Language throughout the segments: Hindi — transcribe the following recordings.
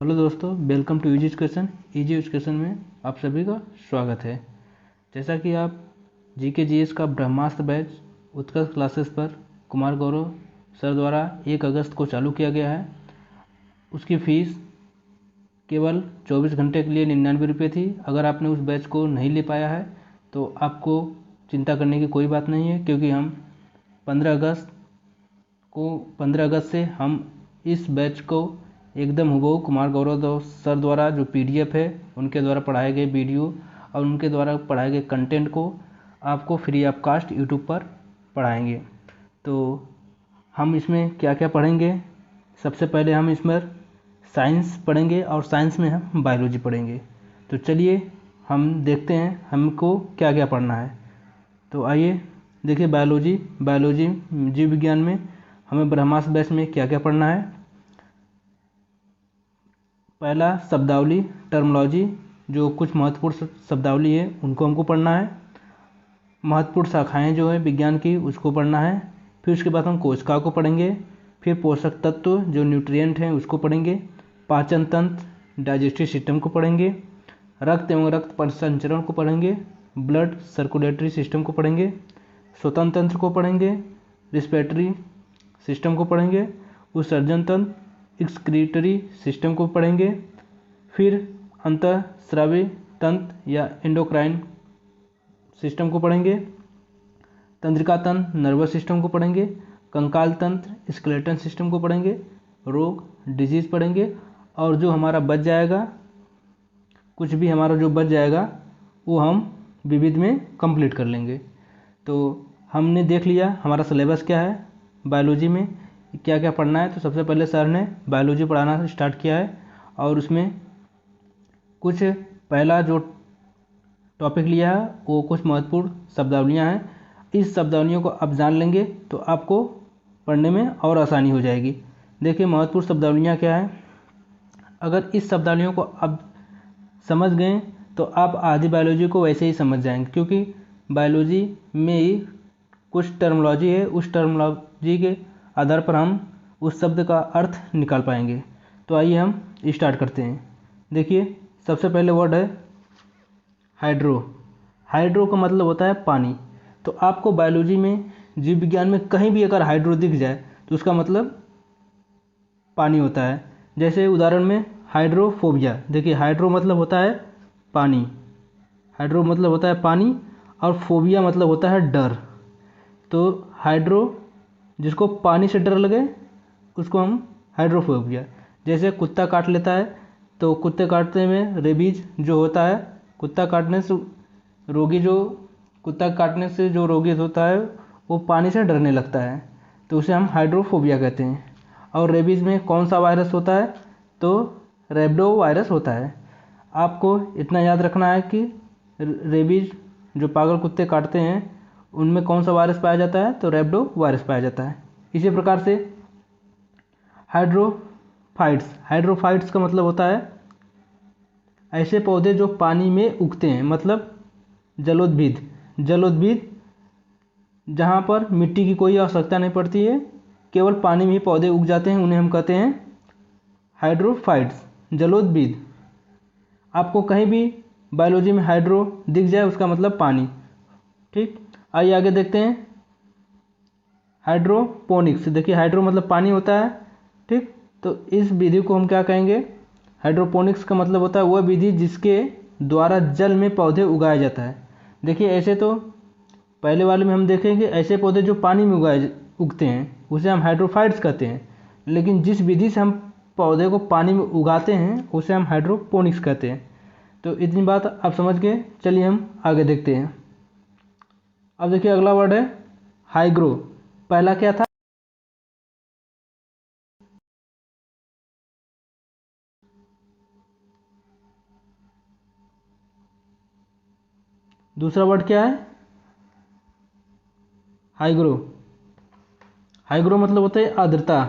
हेलो दोस्तों, वेलकम टू इजी एजुकेशन में आप सभी का स्वागत है। जैसा कि आप जीके जीएस का ब्रह्मास्त्र बैच उत्कर्ष क्लासेस पर कुमार गौरव सर द्वारा 1 अगस्त को चालू किया गया है। उसकी फ़ीस केवल 24 घंटे के लिए 99 रुपये थी। अगर आपने उस बैच को नहीं ले पाया है तो आपको चिंता करने की कोई बात नहीं है, क्योंकि हम 15 अगस्त से हम इस बैच को एकदम हुबहू कुमार गौरव सर द्वारा जो पीडीएफ है, उनके द्वारा पढ़ाए गए वीडियो और उनके द्वारा पढ़ाए गए कंटेंट को आपको फ्री ऑफ कास्ट यूट्यूब पर पढ़ाएंगे। तो हम इसमें क्या क्या पढ़ेंगे? सबसे पहले हम इसमें साइंस पढ़ेंगे और साइंस में हम बायोलॉजी पढ़ेंगे। तो चलिए हम देखते हैं हमको क्या क्या पढ़ना है। तो आइए देखिए, बायोलॉजी जीव विज्ञान में हमें ब्रह्मास्त्र बैच में क्या क्या पढ़ना है। पहला शब्दावली, टर्मोलॉजी, जो कुछ महत्वपूर्ण शब्दावली है उनको हमको पढ़ना है। महत्वपूर्ण शाखाएं जो है विज्ञान की, उसको पढ़ना है। फिर उसके बाद हम कोशिका को पढ़ेंगे। फिर पोषक तत्व जो न्यूट्रिएंट हैं उसको पढ़ेंगे। पाचन तंत्र, डाइजेस्टिव सिस्टम को पढ़ेंगे। रक्त एवं रक्त परिसंचरण को पढ़ेंगे। ब्लड सर्कुलेटरी सिस्टम को पढ़ेंगे। श्वसन तंत्र को पढ़ेंगे। रिस्पिरेटरी सिस्टम को पढ़ेंगे। उत्सर्जन तंत्र, एक्सक्रीटरी सिस्टम को पढ़ेंगे। फिर अंतःस्रावी तंत्र या एंडोक्राइन सिस्टम को पढ़ेंगे। तंत्रिका तंत्र, नर्वस सिस्टम को पढ़ेंगे। कंकाल तंत्र, स्केलेटन सिस्टम को पढ़ेंगे। रोग, डिजीज पढ़ेंगे। और जो हमारा बच जाएगा, कुछ भी हमारा जो बच जाएगा वो हम विविध में कंप्लीट कर लेंगे। तो हमने देख लिया हमारा सिलेबस क्या है, बायोलॉजी में क्या क्या पढ़ना है। तो सबसे पहले सर ने बायोलॉजी पढ़ाना स्टार्ट किया है और उसमें कुछ पहला जो टॉपिक लिया है वो कुछ महत्वपूर्ण शब्दावलियाँ हैं। इस शब्दावलियों को आप जान लेंगे तो आपको पढ़ने में और आसानी हो जाएगी। देखिए महत्वपूर्ण शब्दावलियाँ क्या हैं। अगर इस शब्दावलियों को आप समझ गए तो आप आधी बायोलॉजी को वैसे ही समझ जाएंगे, क्योंकि बायोलॉजी में ही कुछ टर्मोलॉजी है, उस टर्मोलॉजी के आधार पर हम उस शब्द का अर्थ निकाल पाएंगे। तो आइए हम स्टार्ट करते हैं। देखिए सबसे पहले वर्ड है हाइड्रो। हाइड्रो का मतलब होता है पानी। तो आपको बायोलॉजी में, जीव विज्ञान में कहीं भी अगर हाइड्रो दिख जाए तो उसका मतलब पानी होता है। जैसे उदाहरण में हाइड्रोफोबिया, देखिए हाइड्रो मतलब होता है पानी, हाइड्रो मतलब होता है पानी और फोबिया मतलब होता है डर। तो हाइड्रो, जिसको पानी से डर लगे उसको हम हाइड्रोफोबिया। जैसे कुत्ता काट लेता है तो कुत्ते काटने में रेबीज जो होता है, कुत्ता काटने से रोगी, जो कुत्ता काटने से जो रोगी होता है वो पानी से डरने लगता है, तो उसे हम हाइड्रोफोबिया कहते हैं। और रेबीज में कौन सा वायरस होता है? तो रेबडो वायरस होता है। आपको इतना याद रखना है कि रेबीज जो पागल कुत्ते काटते हैं उनमें कौन सा वायरस पाया जाता है? तो रेबडो वायरस पाया जाता है। इसी प्रकार से हाइड्रोफाइट्स, हाइड्रोफाइट्स का मतलब होता है ऐसे पौधे जो पानी में उगते हैं, मतलब जलोद्भिद। जलोद्भिद जहाँ पर मिट्टी की कोई आवश्यकता नहीं पड़ती है, केवल पानी में ही पौधे उग जाते हैं, उन्हें हम कहते हैं हाइड्रोफाइट्स, जलोद्भिद। आपको कहीं भी बायोलॉजी में हाइड्रो दिख जाए उसका मतलब पानी। ठीक, आइए आगे देखते हैं। हाइड्रोपोनिक्स, देखिए हाइड्रो मतलब पानी होता है। ठीक, तो इस विधि को हम क्या कहेंगे? हाइड्रोपोनिक्स का मतलब होता है वह विधि जिसके द्वारा जल में पौधे उगाया जाता है। देखिए ऐसे तो पहले वाले में हम देखेंगे ऐसे पौधे जो पानी में उगते हैं उसे हम हाइड्रोफाइट्स कहते हैं, लेकिन जिस विधि से हम पौधे को पानी में उगाते हैं उसे हम हाइड्रोपोनिक्स कहते हैं। तो इतनी बात आप समझ गए। चलिए हम आगे देखते हैं। अब देखिए अगला वर्ड है हाइग्रो। पहला क्या था? दूसरा वर्ड क्या है? हाइग्रो। हाइग्रो मतलब होता है आर्द्रता।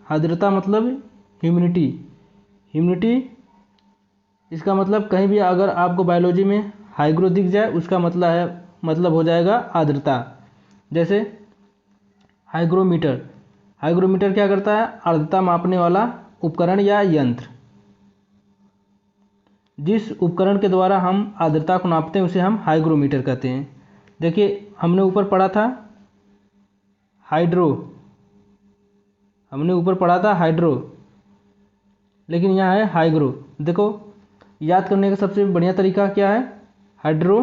आर्द्रता मतलब ह्यूमिडिटी। ह्यूमिडिटी, इसका मतलब कहीं भी अगर आपको बायोलॉजी में हाइग्रो दिख जाए उसका मतलब हो जाएगा आर्द्रता। जैसे हाइग्रोमीटर, हाइग्रोमीटर क्या करता है? आर्द्रता मापने वाला उपकरण या यंत्र। जिस उपकरण के द्वारा हम आर्द्रता को नापते हैं उसे हम हाइग्रोमीटर कहते हैं। देखिए हमने ऊपर पढ़ा था हाइड्रो, हमने ऊपर पढ़ा था हाइड्रो, लेकिन यहाँ है हाइग्रो। देखो याद करने का सबसे बढ़िया तरीका क्या है? हाइड्रो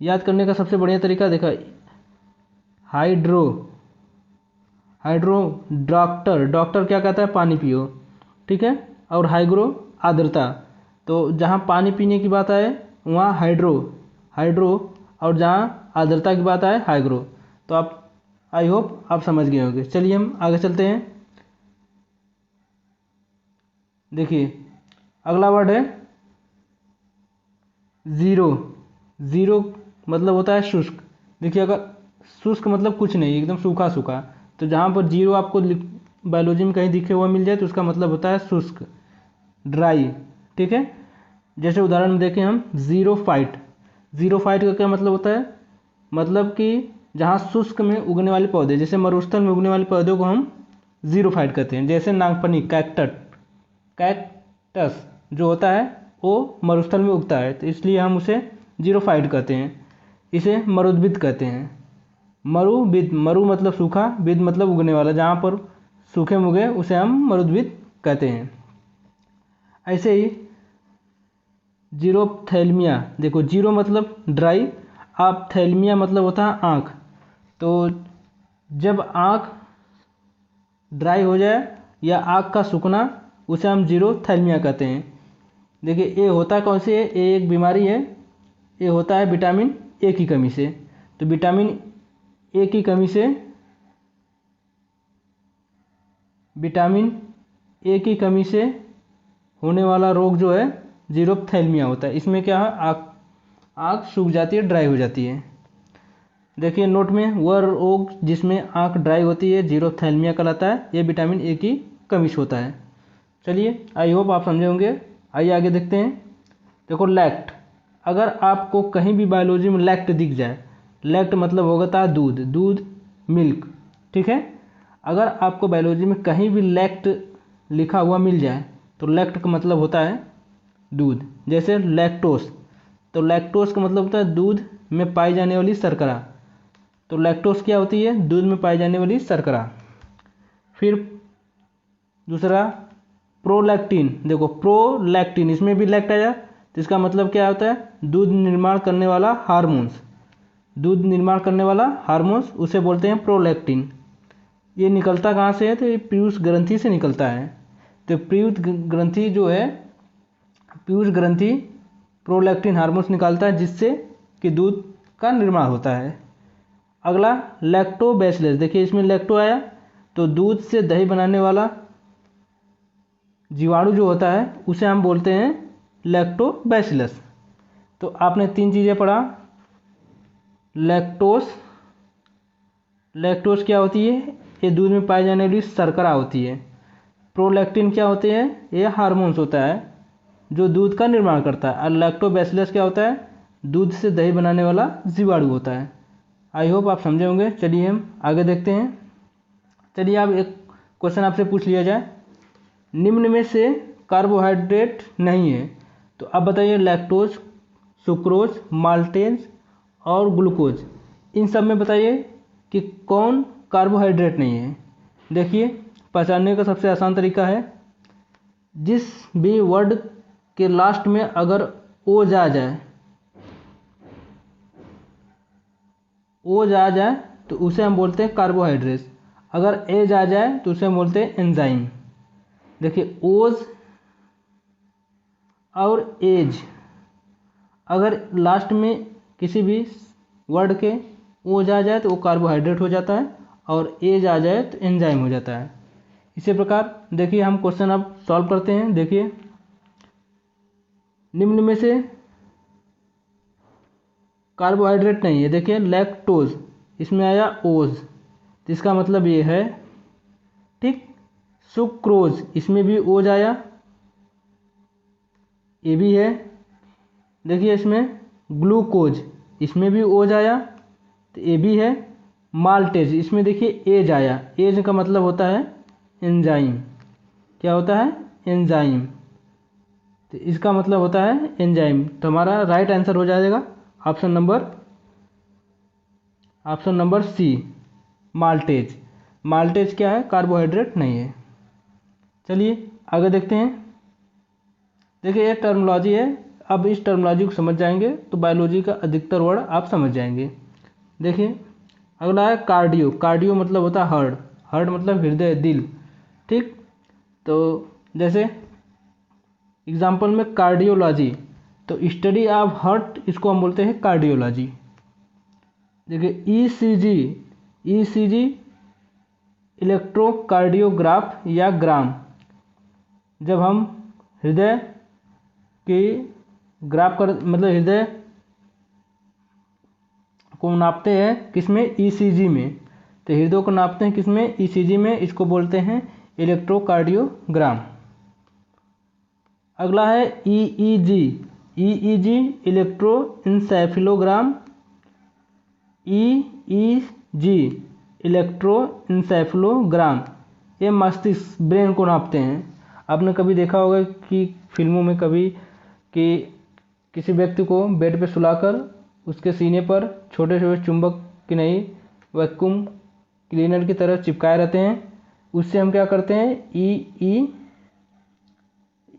याद करने का सबसे बढ़िया तरीका देखा, हाइड्रो, हाइड्रो डॉक्टर, डॉक्टर क्या कहता है? पानी पियो, ठीक है। और हाइग्रो आर्द्रता, तो जहाँ पानी पीने की बात आए वहाँ हाइड्रो, हाइड्रो, और जहाँ आर्द्रता की बात आए हाइग्रो। तो आप आई होप आप समझ गए होंगे। चलिए हम आगे चलते हैं। देखिए अगला वर्ड है ज़ीरो। ज़ीरो मतलब होता है शुष्क। देखिए अगर शुष्क मतलब कुछ नहीं, एकदम सूखा सूखा, तो जहाँ पर जीरो आपको बायोलॉजी में कहीं दिखे हुआ मिल जाए तो उसका मतलब होता है शुष्क, ड्राई, ठीक है। जैसे उदाहरण में देखें हम ज़ीरो फाइट। ज़ीरो फाइट का क्या मतलब होता है? मतलब कि जहाँ शुष्क में उगने वाले पौधे, जैसे मरुस्थल में उगने वाले पौधों को हम ज़ीरो फाइट कहते हैं। जैसे नागफनी, कैक्टस जो होता है वो मरुस्थल में उगता है, तो इसलिए हम उसे ज़ीरो फाइट कहते हैं। इसे मरुद्भिद कहते हैं। मरुविद, मरु मतलब सूखा, विद मतलब उगने वाला, जहाँ पर सूखे में उगे उसे हम मरुद्भिद कहते हैं। ऐसे ही जीरोप्थैल्मिया, देखो जीरो मतलब ड्राई, ऑप्थैल्मिया मतलब होता है आँख। तो जब आँख ड्राई हो जाए या आँख का सूखना, उसे हम जीरोप्थैल्मिया कहते हैं। देखिए ये होता कौन से है? ये एक बीमारी है, ये होता है विटामिन ए की कमी से। तो विटामिन ए की कमी से, विटामिन ए की कमी से होने वाला रोग जो है जीरोप्थैल्मिया होता है। इसमें क्या है? आँख सूख जाती है, ड्राई हो जाती है। देखिए नोट में, वह रोग जिसमें आँख ड्राई होती है जीरोप्थैल्मिया कहलाता है। ये विटामिन ए की कमी से होता है। चलिए आई होप आप समझे होंगे। आइए आगे देखते हैं। देखो लैक्ट, अगर आपको कहीं भी बायोलॉजी में लैक्ट दिख जाए, लैक्ट मतलब होता है दूध, दूध, मिल्क, ठीक है। अगर आपको बायोलॉजी में कहीं भी लैक्ट लिखा हुआ मिल जाए तो लैक्ट का मतलब होता है दूध। जैसे लैक्टोस, तो लैक्टोस का मतलब होता है दूध में पाई जाने वाली शर्करा। तो लैक्टोस क्या होती है? दूध में पाई जाने वाली शर्करा। फिर दूसरा प्रोलैक्टिन, देखो प्रोलैक्टिन, इसमें भी लैक्ट आया, तो इसका मतलब क्या होता है? दूध निर्माण करने वाला हार्मोन्स, दूध निर्माण करने वाला हार्मोन्स, उसे बोलते हैं प्रोलैक्टिन। ये निकलता कहाँ से है? तो ये पीयूष ग्रंथि से निकलता है। तो पीयूष ग्रंथि जो है, पीयूष ग्रंथि प्रोलैक्टिन हार्मोन्स निकालता है, जिससे कि दूध का निर्माण होता है। अगला लैक्टोबैसिलस, देखिए इसमें लैक्टो आया, तो दूध से दही बनाने वाला जीवाणु जो होता है उसे हम बोलते हैं लैक्टोबैसिलस। तो आपने तीन चीज़ें पढ़ा। लैक्टोस, लैक्टोस क्या होती है? ये दूध में पाई जाने वाली शर्करा होती है। प्रोलैक्टिन क्या होते हैं? ये हार्मोन्स होता है जो दूध का निर्माण करता है। और लैक्टोबैसिलस क्या होता है? दूध से दही बनाने वाला जीवाणु होता है। आई होप आप समझे होंगे। चलिए हम आगे देखते हैं। चलिए अब एक क्वेश्चन आपसे पूछ लिया जाए, निम्न में से कार्बोहाइड्रेट नहीं है, तो अब बताइए लैक्टोज, सुक्रोज, माल्टेज और ग्लूकोज, इन सब में बताइए कि कौन कार्बोहाइड्रेट नहीं है। देखिए पहचानने का सबसे आसान तरीका है, जिस भी वर्ड के लास्ट में अगर ओज आ जाए, ओज आ जाए तो उसे हम बोलते हैं कार्बोहाइड्रेट। अगर एज आ जाए तो उसे हम बोलते हैं एंजाइम। देखिए ओज और एज, अगर लास्ट में किसी भी वर्ड के ओज आ जाए तो वो कार्बोहाइड्रेट हो जाता है, और एज आ जाए तो एंजाइम हो जाता है। इसी प्रकार देखिए हम क्वेश्चन अब सॉल्व करते हैं। देखिए निम्न में से कार्बोहाइड्रेट नहीं है, देखिए लैक्टोज, इसमें आया ओज, तो इसका मतलब ये है, ठीक। सुक्रोज, इसमें भी ओज आया, ये भी है। देखिए इसमें ग्लूकोज, इसमें भी ओज आया, तो ये भी है। माल्टेज, इसमें देखिए एज आया, एज का मतलब होता है एंजाइम। क्या होता है? एंजाइम। तो इसका मतलब होता है एंजाइम। तो हमारा राइट आंसर हो जाएगा option number C, maltase. Maltase क्या है? कार्बोहाइड्रेट नहीं है। चलिए आगे देखते हैं। देखिए ये टर्मोलॉजी है, अब इस टर्मोलॉजी को समझ जाएंगे तो बायोलॉजी का अधिकतर वर्ड आप समझ जाएंगे। देखिए अगला है कार्डियो। कार्डियो मतलब होता है हार्ट। हार्ट मतलब हृदय, दिल। ठीक, तो जैसे एग्जाम्पल में कार्डियोलॉजी, तो स्टडी ऑफ हार्ट, इसको हम बोलते हैं कार्डियोलॉजी। देखिए ईसीजी, ईसीजी इलेक्ट्रोकार्डियोग्राफ या ग्राम, जब हम हृदय की ग्राफ कर मतलब हृदय को नापते हैं किसमें? ईसीजी में। तो हृदय को नापते हैं किसमें? ईसीजी में। इसको बोलते हैं इलेक्ट्रोकार्डियोग्राम। अगला है ईईजी, ईईजी इलेक्ट्रोइंसेफेलोग्राम, ईईजी इलेक्ट्रोइंसेफेलोग्राम, ये मस्तिष्क, ब्रेन को नापते हैं। आपने कभी देखा होगा कि फिल्मों में कभी कि किसी व्यक्ति को बेड पे सुलाकर उसके सीने पर छोटे छोटे चुंबक की नहीं वैक्यूम क्लीनर की तरह चिपकाए रहते हैं। उससे हम क्या करते हैं?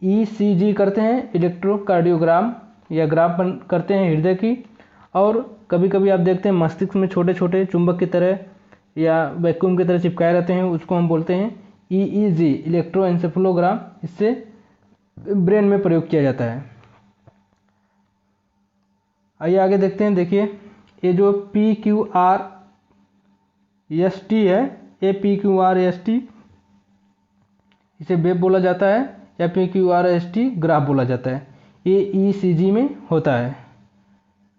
ईसीजी करते हैं, इलेक्ट्रोकार्डियोग्राम या ग्राफ करते हैं हृदय की। और कभी कभी आप देखते हैं मस्तिष्क में छोटे छोटे चुंबक की तरह या वैक्यूम की तरह चिपकाए रहते हैं, उसको हम बोलते हैं ईईजी इलेक्ट्रोएन्सेफेलोग्राम। इससे ब्रेन में प्रयोग किया जाता है। आइए आगे देखते हैं। देखिए ये जो PQRST है, ये PQRST इसे वेव बोला जाता है या PQRST ग्राफ बोला जाता है। ये ईसीजी में होता है।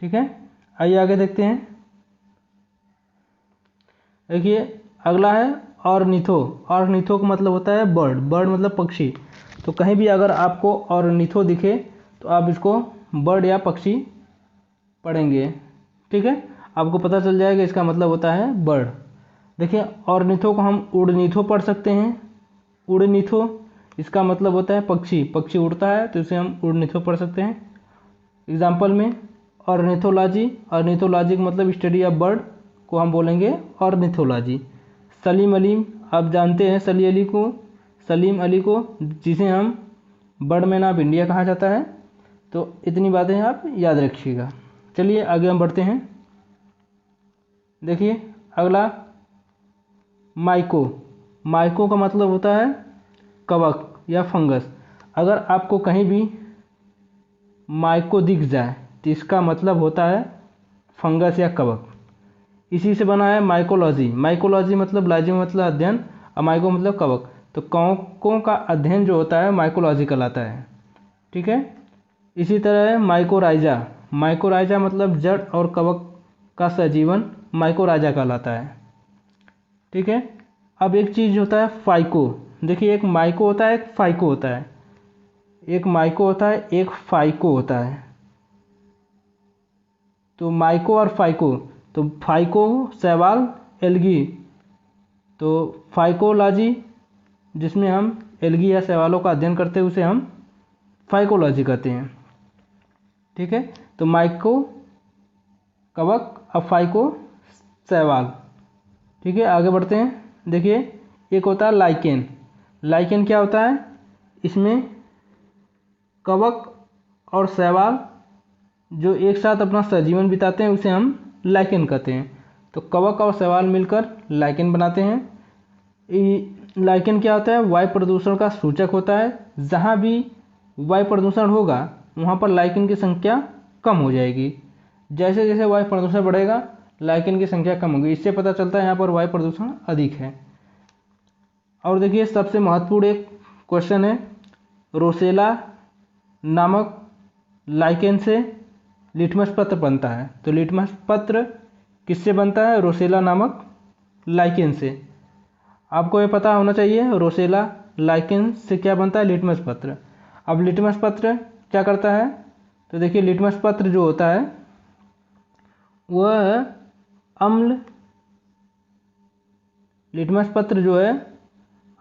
ठीक है, आइए आगे देखते हैं। देखिए अगला है ऑर्निथो। ऑर्निथो का मतलब होता है बर्ड। बर्ड मतलब पक्षी। तो कहीं भी अगर आपको ऑर्निथो दिखे तो आप इसको बर्ड या पक्षी पढ़ेंगे। ठीक है, आपको पता चल जाएगा इसका मतलब होता है बर्ड। देखिए ऑर्निथो को हम उड़नीथो पढ़ सकते हैं। उड़नीथो इसका मतलब होता है पक्षी। पक्षी उड़ता है तो इसे हम उड़नीथो पढ़ सकते हैं। एग्जाम्पल में ऑर्निथोलॉजी, ऑर्निथोलॉजी का मतलब स्टडी ऑफ बर्ड को हम बोलेंगे ऑर्निथोलॉजी। सलीम अली, आप जानते हैं सलीम अली को जिसे हम बर्डमैन ऑफ इंडिया कहा जाता है। तो इतनी बातें आप याद रखिएगा। चलिए आगे हम बढ़ते हैं। देखिए अगला माइको। माइको का मतलब होता है कवक या फंगस। अगर आपको कहीं भी माइको दिख जाए तो इसका मतलब होता है फंगस या कवक। इसी से बना है माइकोलॉजी। माइकोलॉजी मतलब लॉजी मतलब अध्ययन और माइको मतलब कवक। तो कवकों का अध्ययन जो होता है माइकोलॉजी कहलाता है। ठीक है, इसी तरह है माइकोराइजा। माइकोराइजा मतलब जड़ और कवक का सजीवन माइकोराइजा कहलाता है। ठीक है, अब एक चीज़ होता है फाइको। देखिए एक माइको होता है, एक फाइको होता है। एक माइको होता है, एक फाइको होता है। तो माइको और फाइको, तो फाइको शैवाल एल्गी, तो फाइकोलॉजी जिसमें हम एल्गी या शैवालों का अध्ययन करते हैं उसे हम फाइकोलॉजी कहते हैं। ठीक है, तो माइको कवक और फाइको शैवाल। ठीक है, आगे बढ़ते हैं। देखिए एक होता है लाइकेन। लाइकेन क्या होता है? इसमें कवक और शैवाल जो एक साथ अपना सजीवन बिताते हैं उसे हम लाइकेन कहते हैं। तो कवक और शैवाल मिलकर लाइकेन बनाते हैं। लाइकेन क्या होता है? वायु प्रदूषण का सूचक होता है। जहाँ भी वायु प्रदूषण होगा वहाँ पर लाइकेन की संख्या कम हो जाएगी। जैसे जैसे वायु प्रदूषण बढ़ेगा लाइकेन की संख्या कम होगी। इससे पता चलता है यहाँ पर वायु प्रदूषण अधिक है। और देखिए सबसे महत्वपूर्ण एक क्वेश्चन है, रोसेला नामक लाइकेन से लिटमस पत्र बनता है। तो लिटमस पत्र किससे बनता है? रोसेला नामक लाइकेन से। आपको ये पता होना चाहिए रोसेला लाइकेन से क्या बनता है? लिटमस पत्र। अब लिटमस पत्र क्या करता है? तो देखिए लिटमस पत्र जो होता है वह अम्ल, लिटमस पत्र जो है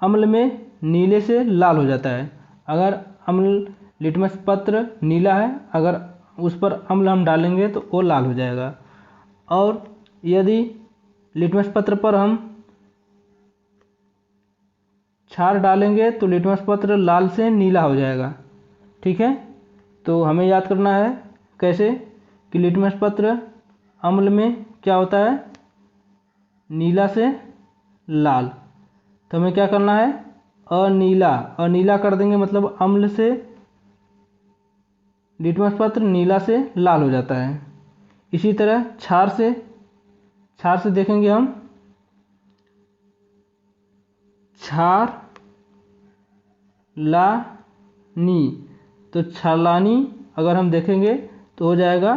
अम्ल में नीले से लाल हो जाता है। अगर अम्ल लिटमस पत्र नीला है, अगर उस पर अम्ल हम डालेंगे तो वो लाल हो जाएगा। और यदि लिटमस पत्र पर हम क्षार डालेंगे तो लिटमस पत्र लाल से नीला हो जाएगा। ठीक है, तो हमें याद करना है कैसे कि लिटमस पत्र अम्ल में क्या होता है, नीला से लाल। तो हमें क्या करना है, अनीला कर देंगे, मतलब अम्ल से लिटमस पत्र नीला से लाल हो जाता है। इसी तरह क्षार से देखेंगे हम, क्षार लानी, तो क्षारलानी अगर हम देखेंगे तो हो जाएगा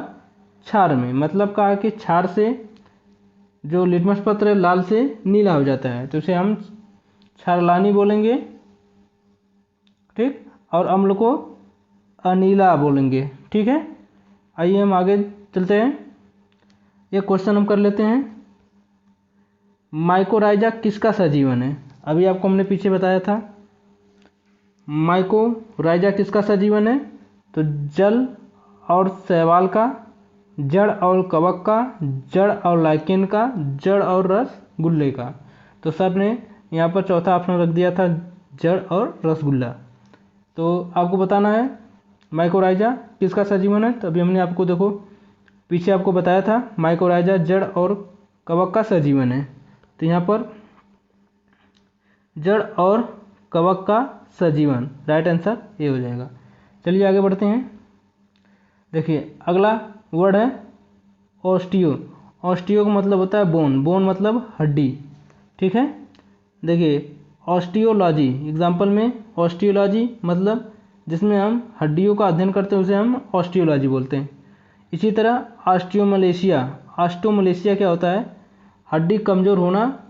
क्षार में। मतलब कहा कि क्षार से जो लिटमस पत्र लाल से नीला हो जाता है तो उसे हम क्षारलानी बोलेंगे। ठीक, और अम्ल को अनीला बोलेंगे। ठीक है, आइए हम आगे चलते हैं। ये क्वेश्चन हम कर लेते हैं। माइकोराइजा किसका सजीवन है? अभी आपको हमने पीछे बताया था माइकोराइजा किसका सजीवन है, तो जल और शैवाल का, जड़ और कवक का, जड़ और लाइकेन का, जड़ और रसगुल्ले का। तो सर ने यहाँ पर चौथा ऑप्शन रख दिया था, जड़ और रसगुल्ला। तो आपको बताना है माइकोराइजा किसका सजीवन है। तो अभी हमने आपको देखो पीछे आपको बताया था माइकोराइजा जड़ और कवक का सजीवन है। तो यहाँ पर जड़ और कवक का सजीवन, राइट आंसर ये हो जाएगा। चलिए आगे बढ़ते हैं। देखिए अगला वर्ड है ऑस्टियो। ऑस्टियो का मतलब होता है बोन मतलब हड्डी। ठीक है, देखिए ऑस्टियोलॉजी, एग्जाम्पल में ऑस्टियोलॉजी मतलब जिसमें हम हड्डियों का अध्ययन करते हैं उसे हम ऑस्टियोलॉजी बोलते हैं। इसी तरह ऑस्टियोमलेशिया क्या होता है, हड्डी कमज़ोर होना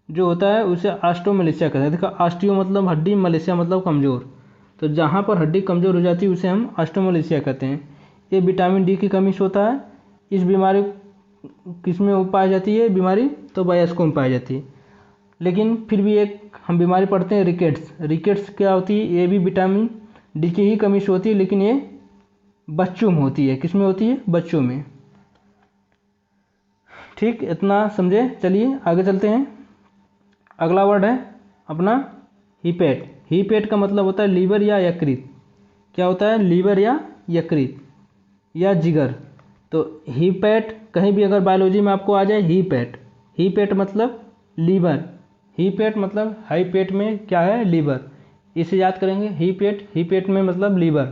जो होता है उसे ऑस्टियोमलेशिया कहते हैं। देखो ऑस्टियो मतलब हड्डी, मलेशिया मतलब कमज़ोर, तो जहाँ पर हड्डी कमज़ोर हो जाती है उसे हम ऑस्टियोमलेशिया कहते हैं। ये विटामिन डी की कमी से होता है। इस बीमारी किस में पाई जाती है बीमारी, तो वयस्कों में पाई जाती है। लेकिन फिर भी एक हम बीमारी पढ़ते हैं रिकेट्स क्या होती है, ये भी विटामिन डी की ही कमी से होती है, लेकिन ये बच्चों में होती है। किस में होती है, बच्चों में। ठीक, इतना समझे। चलिए आगे चलते हैं। अगला वर्ड है अपना हीपेट का मतलब होता है लीवर या यकृत। क्या होता है, लीवर या यकृत या जिगर। तो हीपेट कहीं भी अगर बायोलॉजी में आपको आ जाए हीपेट मतलब लीवर, हीपेट मतलब हाई पेट में क्या है, लीवर, इसे याद करेंगे। हीपेट में मतलब लीवर।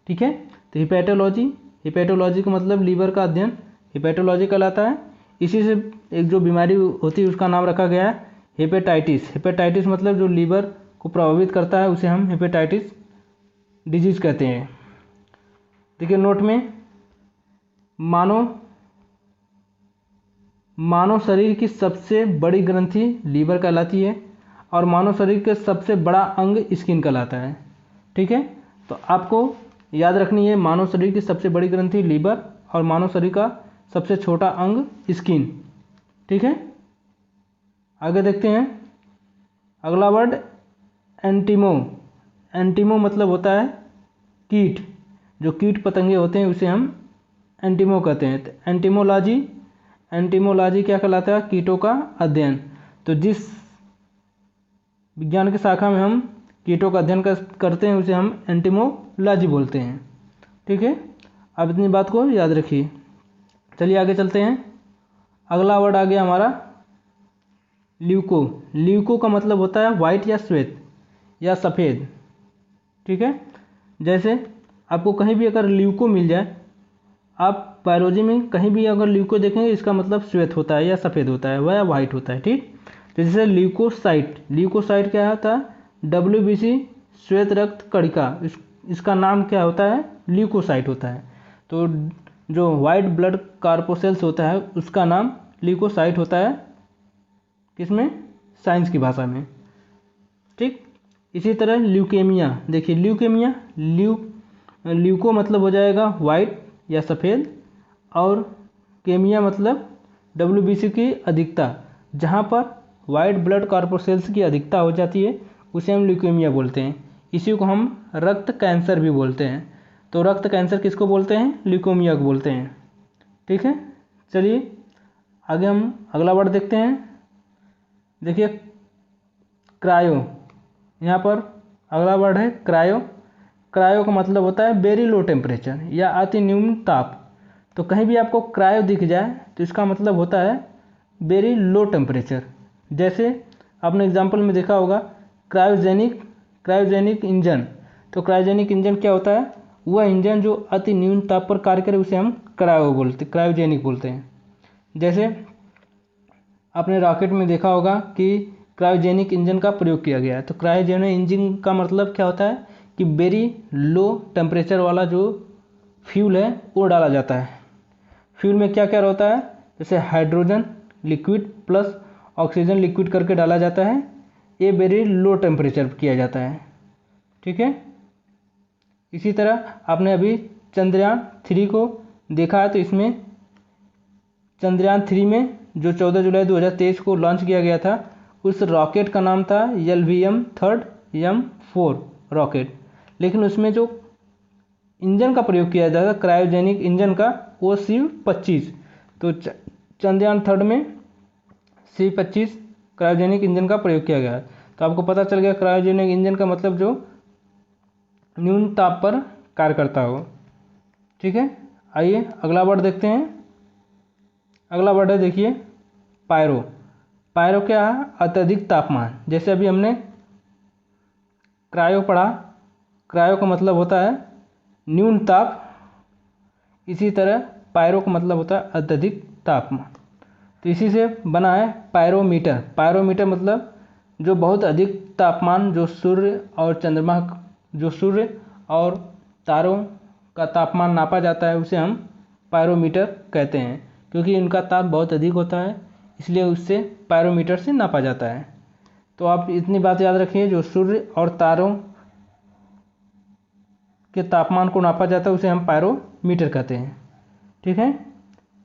ठीक है, तो हिपेटोलॉजी का मतलब लीवर का अध्ययन हिपेटोलॉजी कहलाता है। इसी से एक जो बीमारी होती है उसका नाम रखा गया है हेपेटाइटिस मतलब जो लीवर को प्रभावित करता है उसे हम हेपेटाइटिस डिजीज कहते हैं। देखिए नोट में मानव शरीर की सबसे बड़ी ग्रंथि लीवर कहलाती है और मानव शरीर के सबसे बड़ा अंग स्किन कहलाता है। ठीक है, तो आपको याद रखनी है मानव शरीर की सबसे बड़ी ग्रंथि लीवर और मानव शरीर का सबसे छोटा अंग स्किन। ठीक है, आगे देखते हैं। अगला वर्ड एंटीमो मतलब होता है कीट। जो कीट पतंगे होते हैं उसे हम एंटीमो कहते हैं। तो एंटीमोलॉजी क्या कहलाता है, कीटों का अध्ययन। तो जिस विज्ञान की शाखा में हम कीटों का अध्ययन करते हैं उसे हम एंटीमोलॉजी बोलते हैं। ठीक है, अब इतनी बात को याद रखिए। चलिए आगे चलते हैं। अगला वर्ड आ गया हमारा ल्यूको का मतलब होता है वाइट या श्वेत या सफ़ेद। ठीक है, जैसे आपको कहीं भी अगर ल्यूको मिल जाए, आप बायोलॉजी में कहीं भी अगर ल्यूको देखेंगे इसका मतलब श्वेत होता है या सफ़ेद होता है वह वाइट होता है। ठीक, तो जैसे ल्यूकोसाइट क्या होता है, WBC श्वेत रक्त कणिका, इसका नाम क्या होता है, ल्यूकोसाइट होता है। तो जो वाइट ब्लड कार्पोसेल्स होता है उसका नाम ल्यूकोसाइट होता है, किसमें, साइंस की भाषा में। ठीक, इसी तरह ल्यूकेमिया, देखिए ल्यूको मतलब हो जाएगा वाइट या सफ़ेद और केमिया मतलब WBC की अधिकता। जहाँ पर वाइट ब्लड कार्पोसेल्स की अधिकता हो जाती है उसे हम ल्यूकेमिया बोलते हैं। इसी को हम रक्त कैंसर भी बोलते हैं। तो रक्त कैंसर किसको बोलते हैं? ल्यूकोमिया को बोलते हैं। ठीक है, चलिए आगे हम अगला वर्ड देखते हैं। देखिए क्रायो, यहाँ पर अगला वर्ड है क्रायो। क्रायो का मतलब होता है वेरी लो टेम्परेचर या अति न्यून ताप। तो कहीं भी आपको क्रायो दिख जाए तो इसका मतलब होता है वेरी लो टेम्परेचर। जैसे आपने एग्जाम्पल में देखा होगा क्रायोजेनिक इंजन। तो क्रायोजेनिक इंजन क्या होता है? वह इंजन जो अति न्यून ताप पर कार्य करे उसे हम क्रायोजेनिक बोलते हैं। जैसे आपने रॉकेट में देखा होगा कि क्रायोजेनिक इंजन का प्रयोग किया गया है। तो क्रायोजेनिक इंजन का मतलब क्या होता है कि वेरी लो टेम्परेचर वाला जो फ्यूल है वो डाला जाता है। फ्यूल में क्या क्या रहता है? जैसे hydrogen liquid plus oxygen liquid करके डाला जाता है। ये वेरी लो टेम्परेचर किया जाता है। ठीक है, इसी तरह आपने अभी चंद्रयान 3 को देखा है। तो इसमें चंद्रयान 3 में जो 14 जुलाई 2023 को लॉन्च किया गया था, उस रॉकेट का नाम था LVM-3 M4 रॉकेट। लेकिन उसमें जो इंजन का प्रयोग किया जाता है क्रायोजेनिक इंजन का, वो C-25। तो चंद्रयान 3 में C-25 क्रायोजेनिक इंजन का प्रयोग किया गया। तो आपको पता चल गया क्रायोजेनिक इंजन का मतलब जो न्यून ताप पर कार्य करता हो। ठीक है, आइए अगला वर्ड देखते हैं। अगला वर्ड है देखिए पायरो। पायरो क्या है? अत्यधिक तापमान। जैसे अभी हमने क्रायो पढ़ा, क्रायो का मतलब होता है न्यून ताप। इसी तरह पायरो का मतलब होता है अत्यधिक तापमान। तो इसी से बना है पायरोमीटर। पायरोमीटर मतलब जो बहुत अधिक तापमान जो सूर्य और चंद्रमा, जो सूर्य और तारों का तापमान नापा जाता है उसे हम पायरोमीटर कहते हैं। क्योंकि इनका ताप बहुत अधिक होता है इसलिए उससे पायरोमीटर से नापा जाता है। तो आप इतनी बात याद रखिए, जो सूर्य और तारों के तापमान को नापा जाता है उसे हम पायरोमीटर कहते हैं। ठीक है,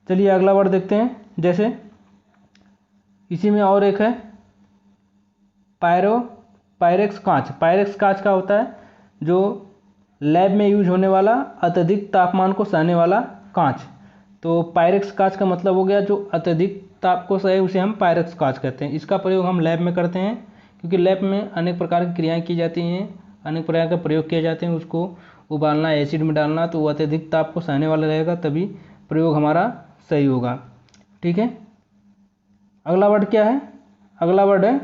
चलिए अगला वर्ड देखते हैं। जैसे इसी में और एक है पायरेक्स कांच। पायरेक्स कांच का होता है जो लैब में यूज होने वाला अत्यधिक तापमान को सहने वाला कांच। तो पायरेक्स कांच का मतलब हो गया जो अत्यधिक ताप को सहे उसे हम पायरेक्स कांच कहते हैं। इसका प्रयोग हम लैब में करते हैं क्योंकि लैब में अनेक प्रकार की क्रियाएं की जाती हैं, अनेक प्रकार के प्रयोग किए जाते हैं। उसको उबालना, एसिड में डालना, तो वो अत्यधिक ताप को सहने वाला रहेगा, तभी प्रयोग हमारा सही होगा। ठीक है, अगला वर्ड क्या है? अगला वर्ड है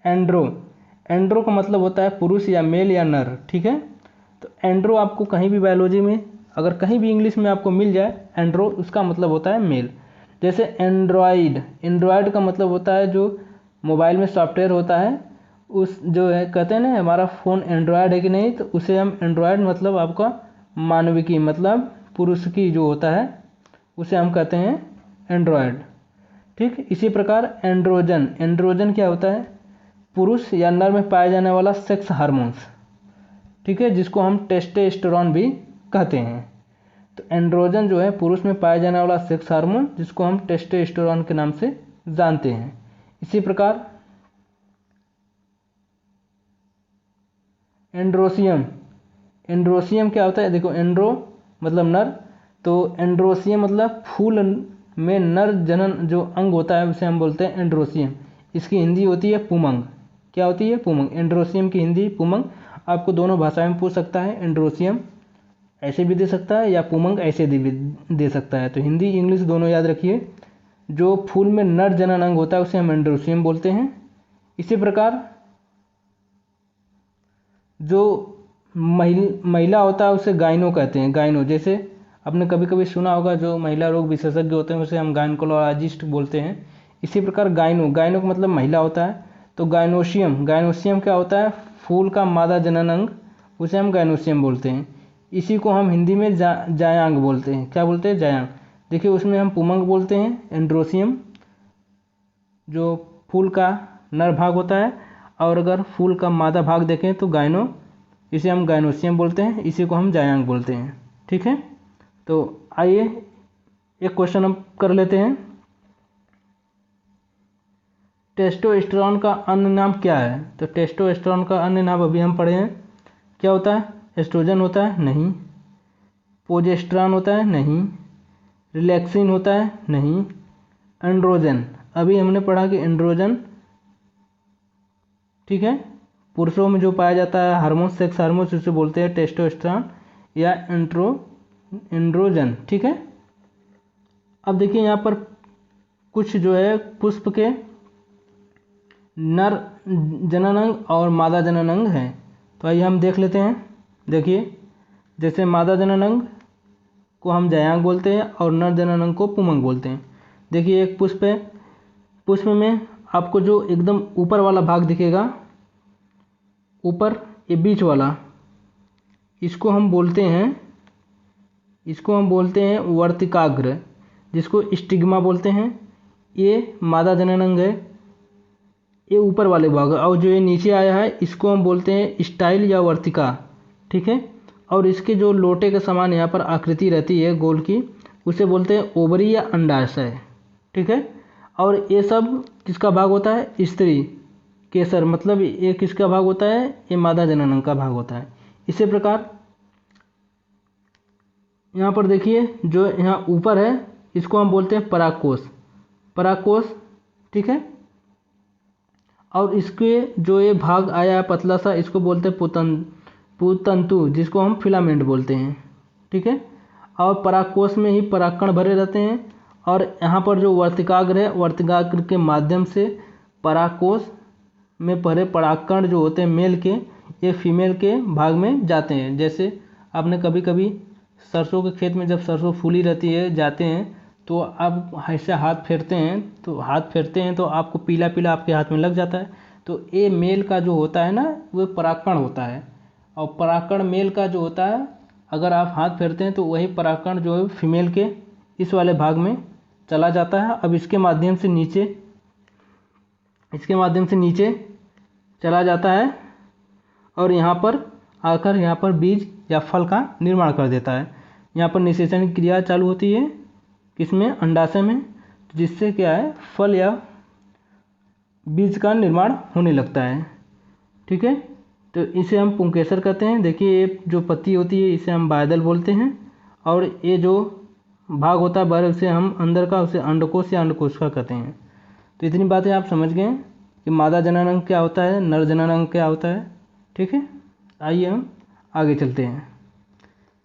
एंड्रो। एंड्रो का मतलब होता है पुरुष या मेल या नर। ठीक है, तो एंड्रो आपको कहीं भी बायोलॉजी में, अगर कहीं भी इंग्लिश में आपको मिल जाए एंड्रो, उसका मतलब होता है मेल। जैसे एंड्रॉयड, एंड्रॉयड का मतलब होता है जो मोबाइल में सॉफ्टवेयर होता है, उस जो है कहते हैं ना हमारा फ़ोन एंड्रॉयड है कि नहीं, तो उसे हम एंड्रॉयड मतलब आपका मानविकी मतलब पुरुष की जो होता है उसे हम कहते हैं एंड्रॉयड। ठीक, इसी प्रकार एंड्रोजन। एंड्रोजन क्या होता है? पुरुष या नर में पाया जाने वाला सेक्स हार्मोन्स। ठीक है, जिसको हम टेस्टोस्टेरोन भी कहते हैं। तो एंड्रोजन जो है पुरुष में पाया जाने वाला सेक्स हार्मोन, जिसको हम टेस्टोस्टेरोन के नाम से जानते हैं। इसी प्रकार एंड्रोसियम। एंड्रोसियम क्या होता है? देखो एंड्रो मतलब नर, तो एंड्रोसियम मतलब फूल में नर जनन जो अंग होता है उसे हम बोलते हैं एंड्रोसियम। इसकी हिंदी होती है पुमंग। क्या होती है? पुमंग। एंड्रोसियम की हिंदी पुमंग। आपको दोनों भाषाएं में पूछ सकता है, एंड्रोसियम ऐसे भी दे सकता है या पुमंग ऐसे भी दे सकता है। तो हिंदी इंग्लिश दोनों याद रखिए। जो फूल में नर जनन अंग होता है उसे हम एंड्रोसियम बोलते हैं। इसी प्रकार जो महिला होता है उसे गाइनो कहते हैं। गाइनो, जैसे आपने कभी कभी सुना होगा जो महिला रोग विशेषज्ञ होते हैं उसे हम गायनकोलॉजिस्ट बोलते हैं। इसी प्रकार गाइनो, गाइनो का मतलब महिला होता है। तो गाइनोसियम, गाइनोसियम क्या होता है? फूल का मादा जनन अंग, उसे हम गाइनोसियम बोलते हैं। इसी को हम हिंदी में जायांग बोलते हैं। क्या बोलते हैं? जायांग। देखिए उसमें हम पुमंग बोलते हैं एंड्रोसियम, जो फूल का नर भाग होता है, और अगर फूल का मादा भाग देखें तो गाइनो, इसे हम गाइनोसियम बोलते हैं। इसी को हम जायांग बोलते हैं। ठीक है, तो आइए एक क्वेश्चन हम कर लेते हैं। टेस्टोस्टेरोन का अन्य नाम क्या है? तो टेस्टोस्टेरोन का अन्य नाम अभी हम पढ़े हैं क्या होता है? एस्ट्रोजन होता है? नहीं। प्रोजेस्टेरॉन होता है? नहीं। रिलैक्सिन होता है? नहीं। एंड्रोजन, अभी हमने पढ़ा कि एंड्रोजन, ठीक है, पुरुषों में जो पाया जाता है हार्मोन, सेक्स हार्मोन, उसे बोलते हैं टेस्टोस्टेरॉन या एंड्रोजन, ठीक है। अब देखिए यहाँ पर कुछ जो है पुष्प के नर जननांग और मादा जननांग हैं, तो आइए हम देख लेते हैं। देखिए, जैसे मादा जननांग को हम जयांग बोलते हैं और नर जननांग को पुमंग बोलते हैं। देखिए एक पुष्प है, पुष्प में आपको जो एकदम ऊपर वाला भाग दिखेगा, ऊपर ये बीच वाला, इसको हम बोलते हैं वर्तिकाग्र, जिसको स्टिग्मा बोलते हैं। ये मादा जननांग है, ये ऊपर वाले भाग, और जो ये नीचे आया है इसको हम बोलते हैं स्टाइल या वर्तिका, ठीक है। और इसके जो लोटे के समान यहाँ पर आकृति रहती है गोल की, उसे बोलते हैं ओवरी या अंडाशय, ठीक है। और ये सब किसका भाग होता है? स्त्री केसर, मतलब ये किसका भाग होता है? ये मादा जननांग का भाग होता है। इसी प्रकार यहाँ पर देखिए जो यहाँ ऊपर है इसको हम बोलते हैं परागकोश, ठीक है। और इसके जो ये भाग आया है पतला सा, इसको बोलते हैं पुतंतु, जिसको हम फिलामेंट बोलते हैं, ठीक है। और परागकोश में ही परागकण भरे रहते हैं, और यहाँ पर जो वर्तिकाग्र है, वर्तिकाग्र के माध्यम से परागकोश में भरे परागकण जो होते हैं मेल के, ये फीमेल के भाग में जाते हैं। जैसे आपने कभी कभी सरसों के खेत में जब सरसों फूली रहती है जाते हैं, तो आप ऐसे हाथ फेरते हैं तो आपको पीला पीला आपके हाथ में लग जाता है, तो ये मेल का जो होता है ना वो परागकण होता है। और परागकण मेल का जो होता है, अगर आप हाथ फेरते हैं तो वही परागकण जो है फीमेल के इस वाले भाग में चला जाता है। अब इसके माध्यम से नीचे चला जाता है और यहाँ पर आकर यहाँ पर बीज या फल का निर्माण कर देता है। यहाँ पर निषेचन की क्रिया चालू होती है, किसमें? अंडाशय में, जिससे क्या है फल या बीज का निर्माण होने लगता है, ठीक है। तो इसे हम पुंकेसर कहते हैं। देखिए ये जो पत्ती होती है इसे हम बायदल बोलते हैं, और ये जो भाग होता है बाहर उसे हम अंदर का, उसे अंडकोश या अंडकोशिका कहते हैं। तो इतनी बातें आप समझ गए कि मादा जननांग क्या होता है, नर जननांग क्या होता है, ठीक है। आइए हम आगे चलते हैं।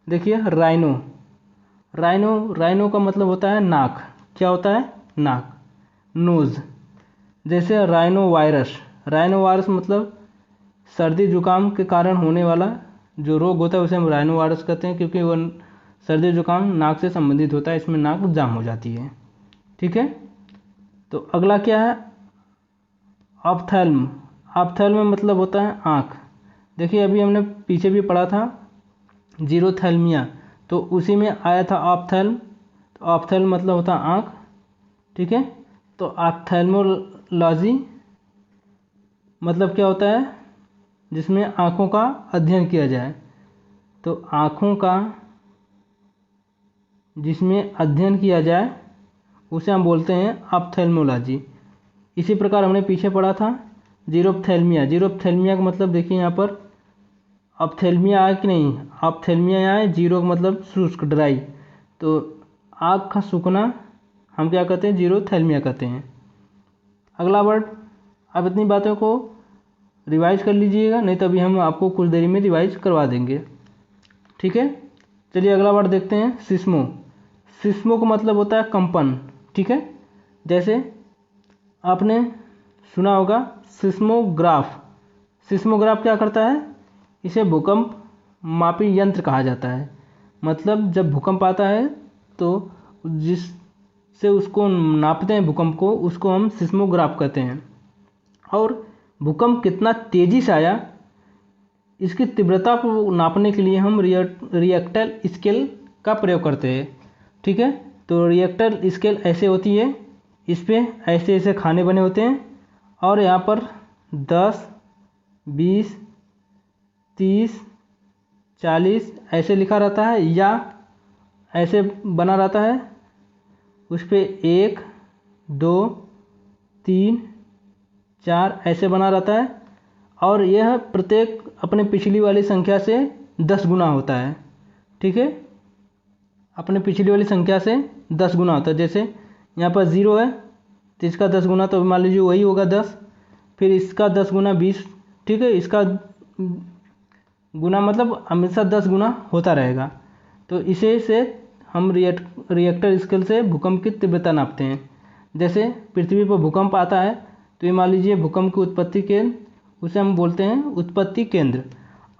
देखिए राइनो का मतलब होता है नाक। क्या होता है? नाक, नोज। जैसे राइनो वायरस मतलब सर्दी जुकाम के कारण होने वाला जो रोग होता है उसे हम राइनो वायरस कहते हैं, क्योंकि वह सर्दी जुकाम नाक से संबंधित होता है, इसमें नाक जाम हो जाती है, ठीक है। तो अगला क्या है? ऑप्थेल्म मतलब होता है आँख। देखिए अभी हमने पीछे भी पढ़ा था जीरोथैल्मिया, तो उसी में आया था ऑप्थेल्म। तो ऑप्थेल्म मतलब होता है आँख, ठीक है। तो ऑप्थेल्मोलॉजी मतलब क्या होता है? जिसमें आँखों का अध्ययन किया जाए। तो आँखों का जिसमें अध्ययन किया जाए उसे हम बोलते हैं ऑप्थेल्मोलॉजी। इसी प्रकार हमने पीछे पढ़ा था जीरोप्थेल्मिया का मतलब देखिए यहाँ पर ऑप्थेल्मिया आया कि नहीं, ऑप्थेल्मिया यहाँ है, जीरो का मतलब शुष्क, ड्राई। तो आँख का सूखना हम क्या कहते हैं? जीरोथैल्मिया कहते हैं। अगला वर्ड, अब इतनी बातों को रिवाइज कर लीजिएगा, नहीं तो अभी हम आपको कुछ देरी में रिवाइज करवा देंगे, ठीक है। चलिए अगला वर्ड देखते हैं, सिस्मो का मतलब होता है कंपन, ठीक है। जैसे आपने सुना होगा सिस्मोग्राफ क्या करता है? इसे भूकंप मापी यंत्र कहा जाता है। मतलब जब भूकंप आता है तो जिससे उसको नापते हैं भूकंप को, उसको हम सिस्मोग्राफ कहते हैं। और भूकंप कितना तेज़ी से आया इसकी तीव्रता को नापने के लिए हम रिएक्टर स्केल का प्रयोग करते हैं, ठीक है। तो रिएक्टर स्केल ऐसे होती है, इस पर ऐसे ऐसे खाने बने होते हैं, और यहाँ पर 10, 20, 30, 40 ऐसे लिखा रहता है, या ऐसे बना रहता है, उस पर 1, 2, 3, 4 ऐसे बना रहता है। और यह प्रत्येक अपने पिछली वाली संख्या से 10 गुना होता है। ठीक है, अपने पिछली वाली संख्या से 10 गुना होता है। जैसे यहाँ पर 0 है तो इसका 10 गुना तो मान लीजिए वही होगा 10, फिर इसका 10 गुना 20। ठीक है, इसका गुना मतलब हमेशा 10 गुना होता रहेगा। तो इसे से हम रिएक्टर स्केल से भूकंप की तीव्रता नापते हैं। जैसे पृथ्वी पर भूकंप आता है तो ये मान लीजिए भूकंप की उत्पत्ति केंद्र, उसे हम बोलते हैं उत्पत्ति केंद्र,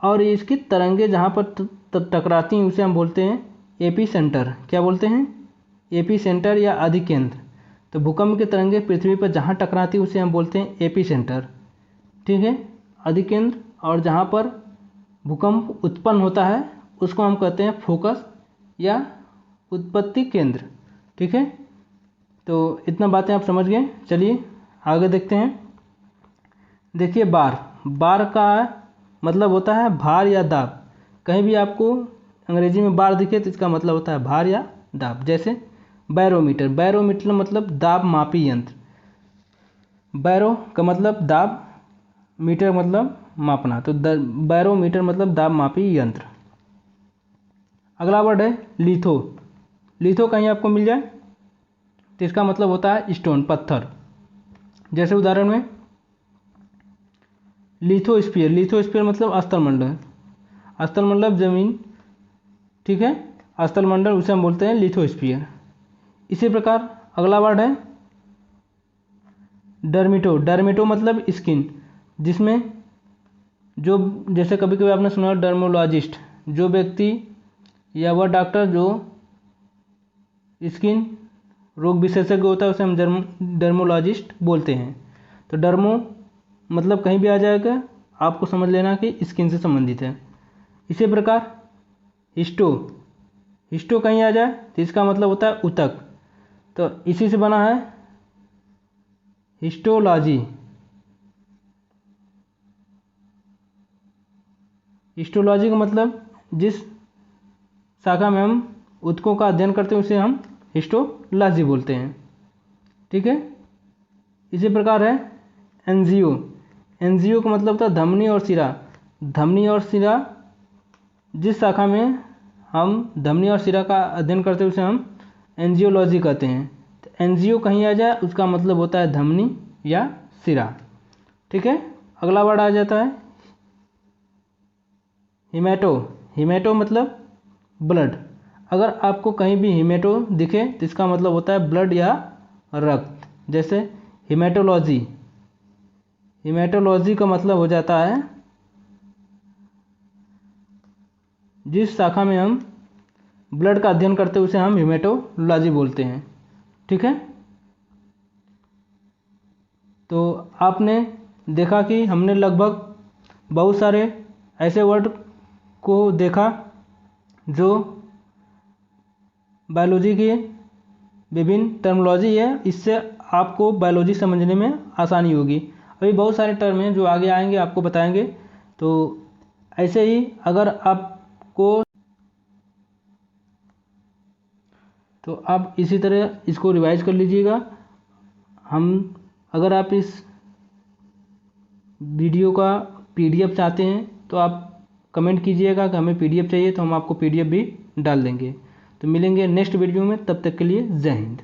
और इसकी तरंगे जहाँ पर टकराती हैं उसे हम बोलते हैं एपी सेंटर। क्या बोलते हैं? एपी सेंटर या अधिकेंद्र। तो भूकंप की तरंगे पृथ्वी पर जहाँ टकराती है उसे हम बोलते हैं एपी सेंटर। ठीक है, अधिकेंद्र, और जहाँ पर भूकंप उत्पन्न होता है उसको हम कहते हैं फोकस या उत्पत्ति केंद्र। ठीक है, तो इतना बातें आप समझ गए। चलिए आगे देखते हैं। देखिए बार का मतलब होता है भार या दाब। कहीं भी आपको अंग्रेजी में बार दिखे तो इसका मतलब होता है भार या दाब। जैसे बैरोमीटर मतलब दाब मापी यंत्र। बैरो का मतलब दाब, मीटर मतलब मापना, तो बैरोमीटर मतलब दाब मापी यंत्र। अगला वर्ड है लिथो कहीं आपको मिल जाए तो इसका मतलब होता है स्टोन, पत्थर। जैसे उदाहरण में लिथोस्फीयर मतलब स्थल मंडल जमीन। ठीक है, स्थल मंडल उसे हम बोलते हैं लिथोस्फीयर। इसी प्रकार अगला वर्ड है डर्मेटो मतलब स्किन, जिसमें जो जैसे कभी कभी आपने सुना डर्मोलॉजिस्ट, जो व्यक्ति या वह डॉक्टर जो स्किन रोग विशेषज्ञ होता है उसे हम डर्मोलॉजिस्ट बोलते हैं। तो डर्मो मतलब कहीं भी आ जाएगा, आपको समझ लेना कि स्किन से संबंधित है। इसी प्रकार हिस्टो कहीं आ जाए तो इसका मतलब होता है ऊतक, तो इसी से बना है हिस्टोलॉजी। हिस्टोलॉजी का मतलब जिस शाखा में हम ऊतकों का अध्ययन करते हैं उसे हम हिस्टोलॉजी बोलते हैं। ठीक है, इसी प्रकार है एनजीओ का मतलब होता है धमनी और शिरा। जिस शाखा में हम धमनी और शिरा का अध्ययन करते हैं उसे हम एंजियोलॉजी कहते हैं। तो एनजीओ कहीं आ जाए उसका मतलब होता है धमनी या शिरा। ठीक है, अगला वर्ड आ जाता है हिमेटो मतलब ब्लड। अगर आपको कहीं भी हिमेटो दिखे तो इसका मतलब होता है ब्लड या रक्त। जैसे हिमेटोलॉजी का मतलब हो जाता है जिस शाखा में हम ब्लड का अध्ययन करते हैं उसे हम हिमेटोलॉजी बोलते हैं। ठीक है, तो आपने देखा कि हमने लगभग बहुत सारे ऐसे वर्ड को देखा जो बायोलॉजी की विभिन्न टर्मोलॉजी है। इससे आपको बायोलॉजी समझने में आसानी होगी। अभी बहुत सारे टर्म हैं जो आगे आएंगे आपको बताएंगे। तो ऐसे ही अगर आपको तो आप इसी तरह इसको रिवाइज कर लीजिएगा। अगर आप इस वीडियो का पीडीएफ चाहते हैं तो आप कमेंट कीजिएगा कि हमें पीडीएफ चाहिए, तो हम आपको पीडीएफ भी डाल देंगे। तो मिलेंगे नेक्स्ट वीडियो में, तब तक के लिए जय हिंद।